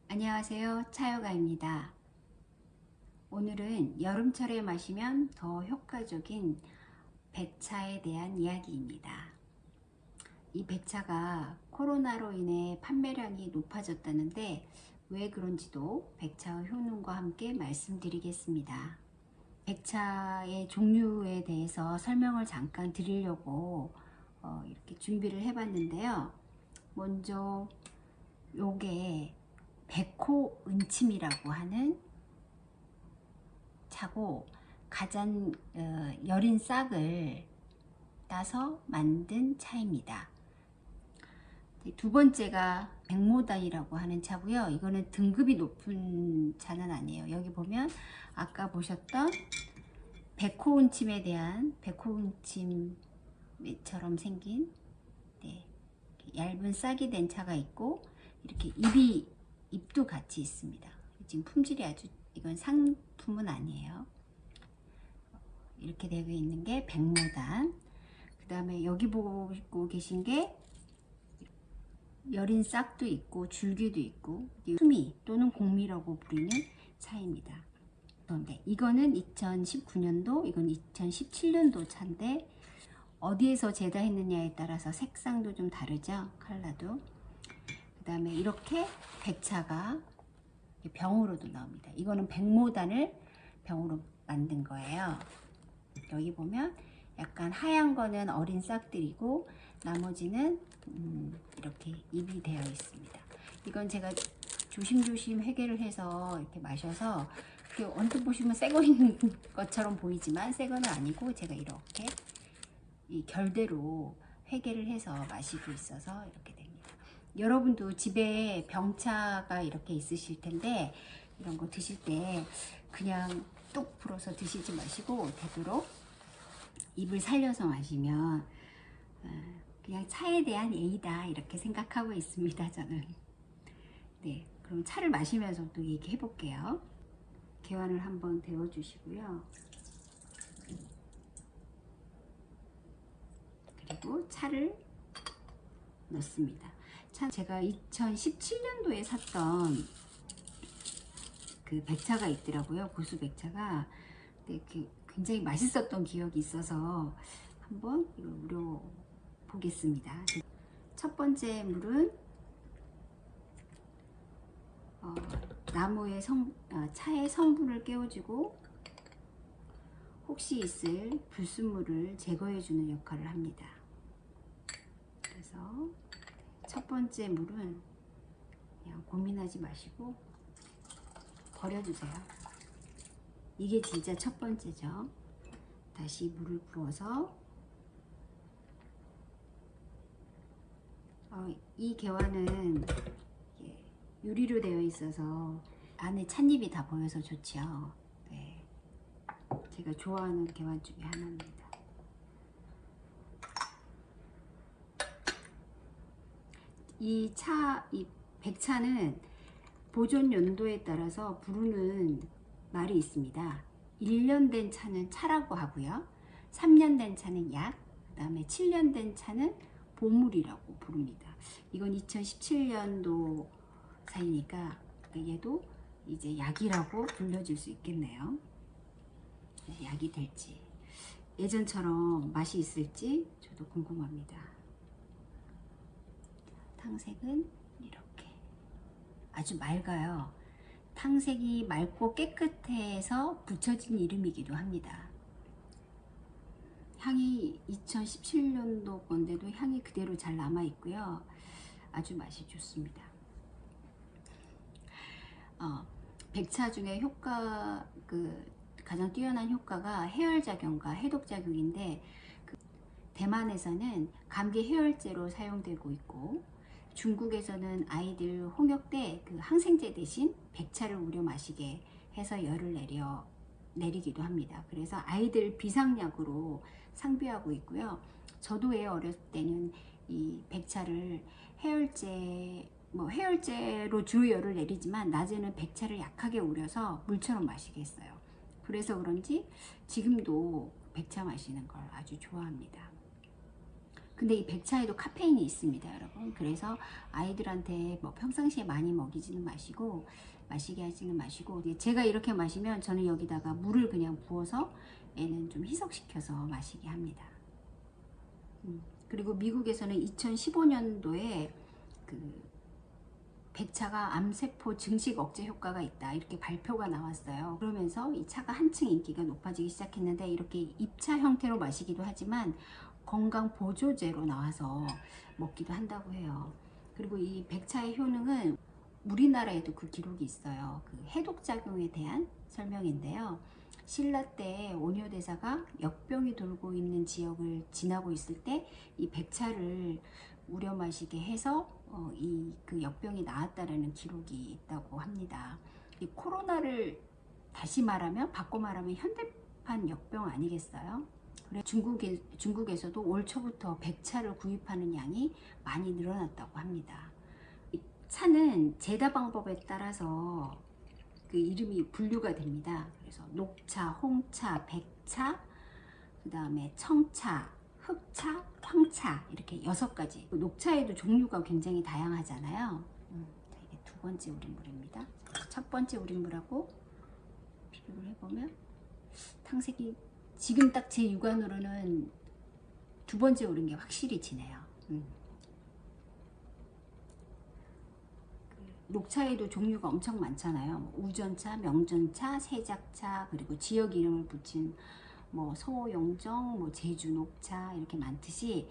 안녕하세요. 차요가입니다. 오늘은 여름철에 마시면 더 효과적인 백차에 대한 이야기입니다. 이 백차가 코로나로 인해 판매량이 높아졌다는데 왜 그런지도 백차 효능과 함께 말씀드리겠습니다. 백차의 종류에 대해서 설명을 잠깐 드리려고 이렇게 준비를 해봤는데요. 먼저 요게 백호 은침이라고 하는 차고 가장 여린 싹을 따서 만든 차입니다. 두 번째가 백모단이라고 하는 차고요. 이거는 등급이 높은 차는 아니에요. 여기 보면 아까 보셨던 백호은침에 대한 백호은침처럼 생긴 얇은 싹이 된 차가 있고, 이렇게 잎도 같이 있습니다. 지금 품질이 아주, 이건 상품은 아니에요. 이렇게 되어 있는 게 백모단. 그 다음에 여기 보고 계신 게 여린 싹도 있고 줄기도 있고 수미 또는 공미라고 부르는 차입니다. 그런데 이거는 2019년도, 이건 2017년도 차인데 어디에서 제작했느냐에 따라서 색상도 좀 다르죠. 컬러도. 그 다음에 이렇게 백차가 병으로도 나옵니다. 이거는 백모단을 병으로 만든 거예요. 여기 보면 약간 하얀 거는 어린 싹들이고 나머지는 이렇게 잎이 되어 있습니다. 이건 제가 조심조심 회개를 해서 이렇게 마셔서, 이렇게 언뜻 보시면 새 거인 것처럼 보이지만 새 거는 아니고, 제가 이렇게 이 결대로 회개를 해서 마시고 있어서 이렇게 됩니다. 여러분도 집에 병차가 이렇게 있으실 텐데 이런 거 드실 때 그냥 뚝 불어서 드시지 마시고 되도록 입을 살려서 마시면 그냥 차에 대한 예의다 이렇게 생각하고 있습니다, 저는. 네, 그럼 차를 마시면서 또 얘기해 볼게요. 개완을 한번 데워 주시고요. 그리고 차를 넣습니다. 차, 제가 2017년도에 샀던 그 백차가 있더라고요. 고수 백차가. 근데 굉장히 맛있었던 기억이 있어서 한번 이걸 우려 보겠습니다. 첫 번째 물은 차의 성분을 깨워주고 혹시 있을 불순물을 제거해 주는 역할을 합니다. 그래서 첫 번째 물은 그냥 고민하지 마시고 버려주세요. 이게 진짜 첫 번째죠. 다시 물을 부어서 이 개화는 유리로 되어 있어서 안에 찻잎이 다 보여서 좋죠. 네, 제가 좋아하는 개화 중에 하나입니다. 이 백차는 보존 연도에 따라서 부르는 말이 있습니다. 1년 된 차는 차라고 하고요. 3년 된 차는 약, 그 다음에 7년 된 차는 보물이라고 부릅니다. 이건 2017년도 사이니까 얘도 이제 약이라고 불려줄 수 있겠네요. 약이 될지, 예전처럼 맛이 있을지 저도 궁금합니다. 탕색은 이렇게 아주 맑아요. 탕색이 맑고 깨끗해서 붙여진 이름이기도 합니다. 향이 2017년도 건데도 향이 그대로 잘 남아 있고요. 아주 맛이 좋습니다. 백차 중에 가장 뛰어난 효과가 해열작용과 해독작용인데, 대만에서는 감기 해열제로 사용되고 있고, 중국에서는 아이들 홍역 때 항생제 대신 백차를 우려 마시게 해서 열을 내리기도 합니다. 그래서 아이들 비상약으로 상비하고 있고요. 저도 애 어렸을 때는 이 백차를 해열제로 주로 열을 내리지만 낮에는 백차를 약하게 우려서 물처럼 마시게 했어요. 그래서 그런지 지금도 백차 마시는 걸 아주 좋아합니다. 근데 이 백차에도 카페인이 있습니다, 여러분. 그래서 아이들한테 뭐 평상시에 많이 먹이지는 마시고, 마시게 하지는 마시고, 제가 이렇게 마시면 저는 여기다가 물을 그냥 부어서 얘는 좀 희석시켜서 마시게 합니다. 그리고 미국에서는 2015년도에 그 백차가 암세포 증식 억제 효과가 있다, 이렇게 발표가 나왔어요. 그러면서 이 차가 한층 인기가 높아지기 시작했는데, 이렇게 입차 형태로 마시기도 하지만 건강 보조제로 나와서 먹기도 한다고 해요. 그리고 이 백차의 효능은 우리나라에도 그 기록이 있어요. 그 해독작용에 대한 설명인데요. 신라 때 오뇨대사가 역병이 돌고 있는 지역을 지나고 있을 때 이 백차를 우려 마시게 해서 그 역병이 나았다라는 기록이 있다고 합니다. 이 코로나를 다시 말하면, 바꿔 말하면 현대판 역병 아니겠어요? 그래 중국에서도 올 초부터 백차를 구입하는 양이 많이 늘어났다고 합니다. 이 차는 제다 방법에 따라서 그 이름이 분류가 됩니다. 그래서 녹차, 홍차, 백차, 그 다음에 청차, 흑차, 황차, 이렇게 6가지. 녹차에도 종류가 굉장히 다양하잖아요. 자, 이게 두 번째 우린물입니다. 첫 번째 우린물하고 비교를 해보면 탕색이 지금 딱 제 육안으로는 두 번째 우린 게 확실히 진해요. 녹차에도 종류가 엄청 많잖아요. 우전차, 명전차, 세작차, 그리고 지역 이름을 붙인 뭐 소용정, 뭐 제주 녹차, 이렇게 많듯이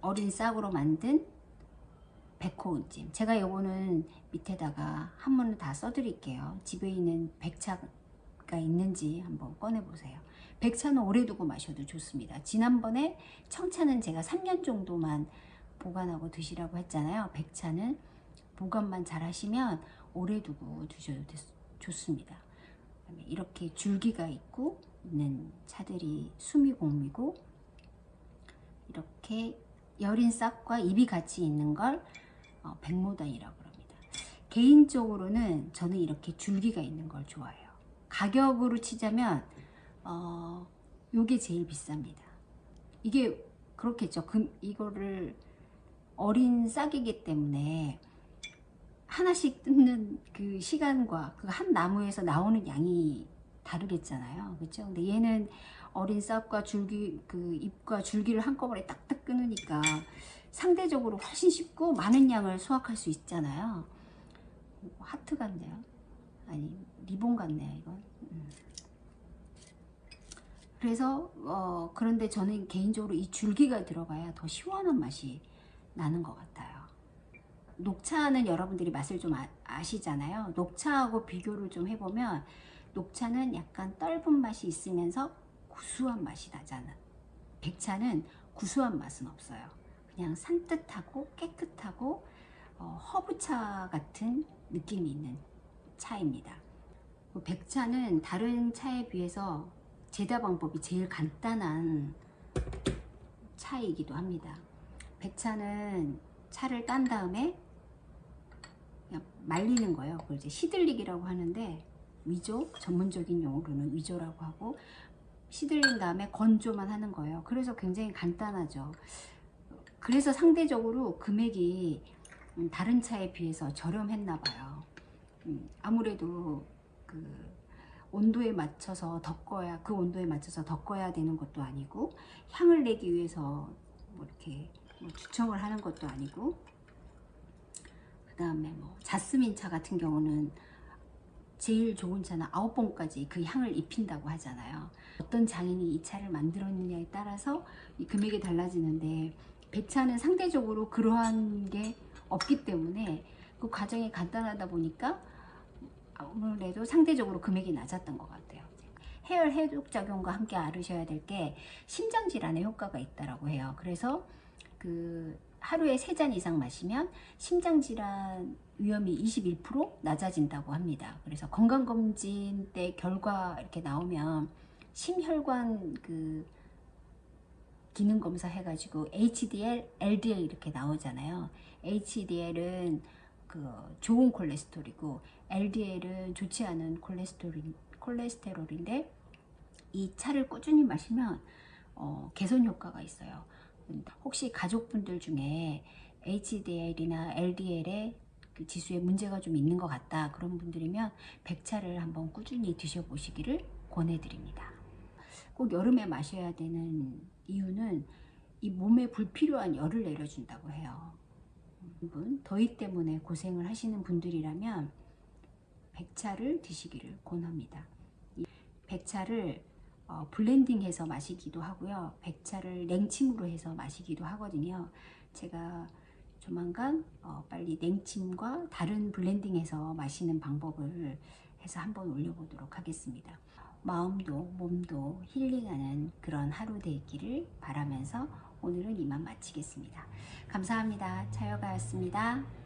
어린 싹으로 만든 백호은찜. 제가 요거는 밑에다가 한문을 다 써드릴게요. 집에 있는 백차가 있는지 한번 꺼내보세요. 백차는 오래 두고 마셔도 좋습니다. 지난번에 청차는 제가 3년 정도만 보관하고 드시라고 했잖아요. 백차는 보관만 잘 하시면 오래 두고 드셔도 좋습니다. 이렇게 줄기가 있는 차들이 수미공미고, 이렇게 여린 싹과 잎이 같이 있는 걸 백모단이라고 합니다. 개인적으로는 저는 이렇게 줄기가 있는 걸 좋아해요. 가격으로 치자면 요게 제일 비쌉니다. 이게 그렇겠죠. 이거를 어린 싹이기 때문에 하나씩 뜯는 그 시간과 그 한 나무에서 나오는 양이 다르겠잖아요. 그렇죠? 근데 얘는 어린 싹과 줄기, 그 잎과 줄기를 한꺼번에 딱딱 끊으니까 상대적으로 훨씬 쉽고 많은 양을 수확할 수 있잖아요. 하트 같네요. 아니, 리본 같네요, 이건. 그래서 그런데 저는 개인적으로 이 줄기가 들어가야 더 시원한 맛이 나는 것 같아요. 녹차는 여러분들이 맛을 좀 아시잖아요. 녹차하고 비교를 좀 해보면 녹차는 약간 떫은 맛이 있으면서 구수한 맛이 나잖아. 백차는 구수한 맛은 없어요. 그냥 산뜻하고 깨끗하고 허브차 같은 느낌이 있는 차입니다. 백차는 다른 차에 비해서 제다 방법이 제일 간단한 차이기도 합니다. 백차는 차를 딴 다음에 그냥 말리는 거예요. 그걸 이제 시들리기라고 하는데, 위조, 전문적인 용어로는 위조라고 하고, 시들린 다음에 건조만 하는 거예요. 그래서 굉장히 간단하죠. 그래서 상대적으로 금액이 다른 차에 비해서 저렴했나 봐요. 아무래도 그 온도에 맞춰서 덮어야, 그 온도에 맞춰서 덮어야 되는 것도 아니고, 향을 내기 위해서 뭐 이렇게 주청을 하는 것도 아니고, 그 다음에 뭐 자스민 차 같은 경우는 제일 좋은 차는 9번까지 그 향을 입힌다고 하잖아요. 어떤 장인이 이 차를 만들었느냐에 따라서 이 금액이 달라지는데, 백차는 상대적으로 그러한 게 없기 때문에 그 과정이 간단하다 보니까 아무래도 상대적으로 금액이 낮았던 것 같아요. 해열 해독작용과 함께 알으셔야 될 게 심장질환에 효과가 있다고 해요. 그래서 그 하루에 3잔 이상 마시면 심장질환 위험이 21% 낮아진다고 합니다. 그래서 건강검진 때 결과 이렇게 나오면 심혈관 그 기능검사 해가지고 HDL, LDL 이렇게 나오잖아요. HDL은 그 좋은 콜레스테롤이고, LDL은 좋지 않은 콜레스테롤인데, 이 차를 꾸준히 마시면 개선 효과가 있어요. 혹시 가족분들 중에 HDL이나 LDL의 그 지수에 문제가 좀 있는 것 같다, 그런 분들이면 백차를 한번 꾸준히 드셔보시기를 권해드립니다. 꼭 여름에 마셔야 되는 이유는 이 몸에 불필요한 열을 내려준다고 해요. 더위 때문에 고생을 하시는 분들이라면 백차를 드시기를 권합니다. 이 백차를 블렌딩해서 마시기도 하고요. 백차를 냉침으로 해서 마시기도 하거든요. 제가 조만간 빨리 냉침과 다른 블렌딩해서 마시는 방법을 해서 한번 올려보도록 하겠습니다. 마음도 몸도 힐링하는 그런 하루 되기를 바라면서 오늘은 이만 마치겠습니다. 감사합니다. 차여가였습니다.